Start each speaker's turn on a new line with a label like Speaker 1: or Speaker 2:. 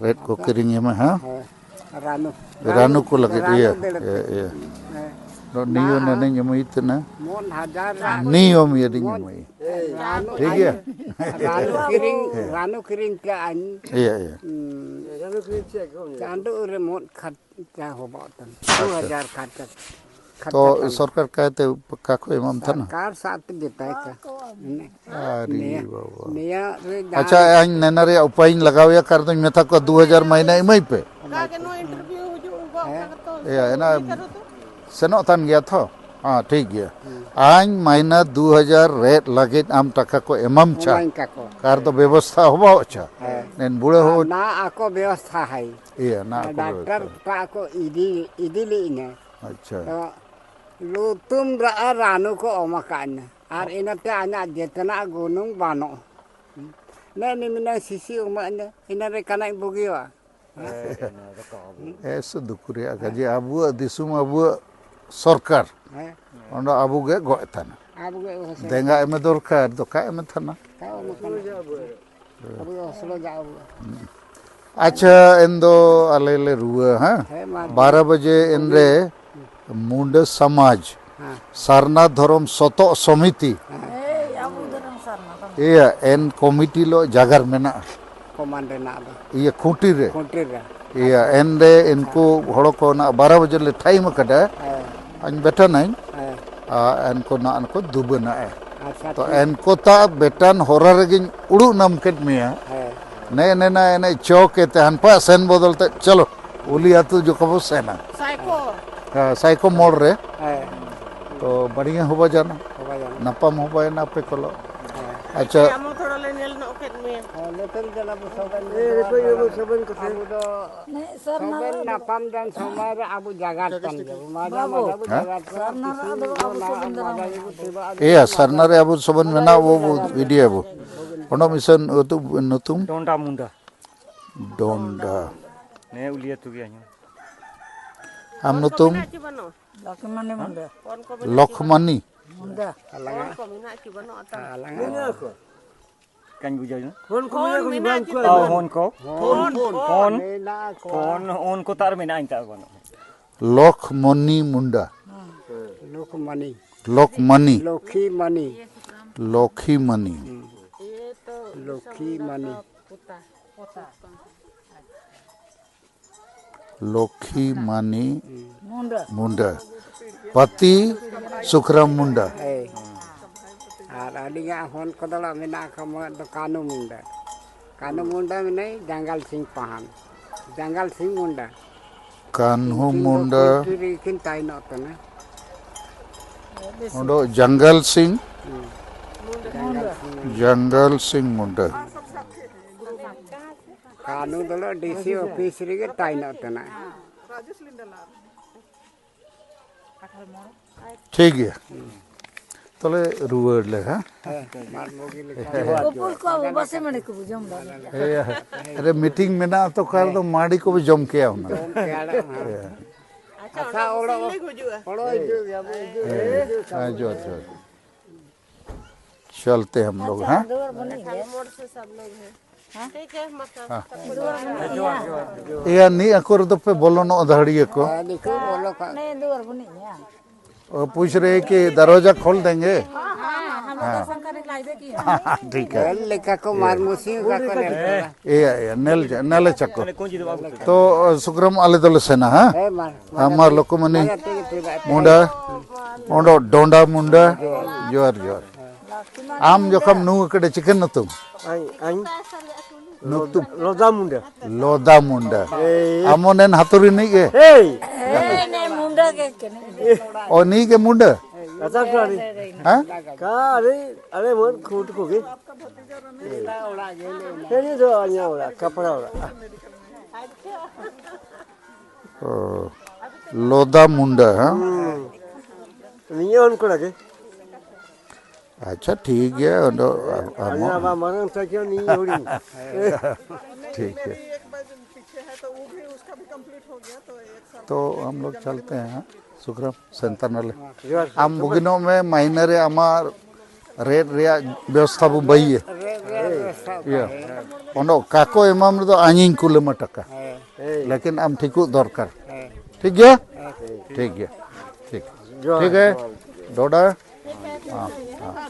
Speaker 1: rate को किरिंग में हाँ रानू को लगे ये नियो ने नहीं जमुई इतना नियो में यदि जमुई ठीक है
Speaker 2: रानू किरिंग क्या आनी
Speaker 1: ये
Speaker 2: चांदो रिमोट खर्च क्या हो बात 2000 खर्च
Speaker 1: तो सरकार कहते पक्का को इमाम था ना
Speaker 2: सरकार साथ देता है क्या
Speaker 1: अरे बाबा
Speaker 2: निया
Speaker 1: अच्छा आज नैनारे उपाय लगाओ या कर दो मैं था को 2000 महीना इमाई पे ये ना सेनो थान गया था हाँ ठीक है आज महीना 2000 रेट लगे आम टका को इमाम चा कार तो व्यवस्था हो बहुत अच्छा नेन बुढ़े हो
Speaker 2: ना आको व्यवस्था है
Speaker 1: ये ना
Speaker 2: डॉक्टर का को इदी ली ने
Speaker 1: अच्छा
Speaker 2: lu tum ranu ko omakan ar inate anya jetana gunung bano ne ni mina sisi umanya inare kana bugiwa
Speaker 1: eso dukuri agaje abu disum abu sarkar ondo abu ge goetana denga eme dorkar doka eme thana अच्छा इंदो अलेले रुआ हाँ 12 बजे इनरे मुंडा समाज सरना धर्म सतो समिति ये एन कमिटी लो जागर मेना
Speaker 2: कमांडर ना
Speaker 1: ये खूंटी रे ये एन रे इनको हड़ो को ना 12 बजे ले टाइम कटा अन बेटा नहीं इनको ना इनको दुबना है तो इनको ता बेटन होरा रेगिन उड़ू नमकेट में है नहीं नहीं नहीं नहीं चौक के तहन पर सेन बदलते चलो उली आतु जो कबो सेना साइको मोड़ रे तो बढ़िया होगा जाना नपम होगा ना पे कलो अच्छा
Speaker 2: नपम जन समय अबु जगह
Speaker 1: ये सरना रे अबु सबन में ना वो वीडियो वो ono misan itu nutum
Speaker 3: donda munda
Speaker 1: donda
Speaker 3: ne uliya tu gya
Speaker 1: am nutum
Speaker 2: lokmani munda
Speaker 1: lokmani
Speaker 2: munda
Speaker 3: kan bu jai
Speaker 2: kon ko ban ko
Speaker 3: on ko tar mena inta gono
Speaker 1: lokmani munda
Speaker 2: lokmani
Speaker 1: lokmani
Speaker 2: lokhi mani
Speaker 1: लोखी मानी मुंडा पति सुखराम मुंडा
Speaker 2: और अडिगा होन कदला मेना खम तो कानू मुंडा में नहीं जंगल सिंह पहान जंगल सिंह मुंडा
Speaker 1: कान्हू मुंडा
Speaker 2: किन ताई नत ना
Speaker 1: ओडो जंगल सिंह मुंडा
Speaker 2: कानू दलो डीसी ऑफिस रे के ताई नत ना
Speaker 1: ठीक है तले रुवर ले हां
Speaker 2: मार मोगी ले
Speaker 4: को बसे मने को जम
Speaker 1: अरे मीटिंग में ना तो कर दो माड़ी को भी जम के आओ ना
Speaker 2: अच्छा ओड़ो
Speaker 1: जो चलते हम लोग हैं ये नहीं अकोर तो पे बोलो ना उधारिये को पूछ रहे कि दरवाजा खोल देंगे ठीक है
Speaker 2: लेका को मारमुसी का
Speaker 1: ये नेल चक्को तो सुखराम आले दल सेना हाँ हमार लोग मनी मुंडा मुंडा डोंडा मुंडा जोर जोर आम जोखम नु कड़े चिकन न तुम नुक्तुम लोदा मुंडा आमोनेन हातुरी नहीं के
Speaker 4: मुंडा के
Speaker 1: ओ नहीं के मुंडा
Speaker 3: अच्छा करी
Speaker 1: हाँ
Speaker 3: का अरे मन खूट को के ये जो आया वाला कपड़ा वाला
Speaker 1: लोदा मुंडा हाँ
Speaker 3: नहीं उनको लगे
Speaker 1: अच्छा ठीक है
Speaker 3: मरण से क्यों नहीं हो रही
Speaker 1: ठीक है तो हम लोग चलते हैं सुखराम सेंटर नाले आम बुगिनो में महीने रे अमार रेट रिया व्यवस्था बो बई या ओनो काको एमाम रे दो आनिन कुलमा टका लेकिन आम ठिकु दरकार ठीक गया ठीक गया ठीक ठीक है डोडा हाँ हाँ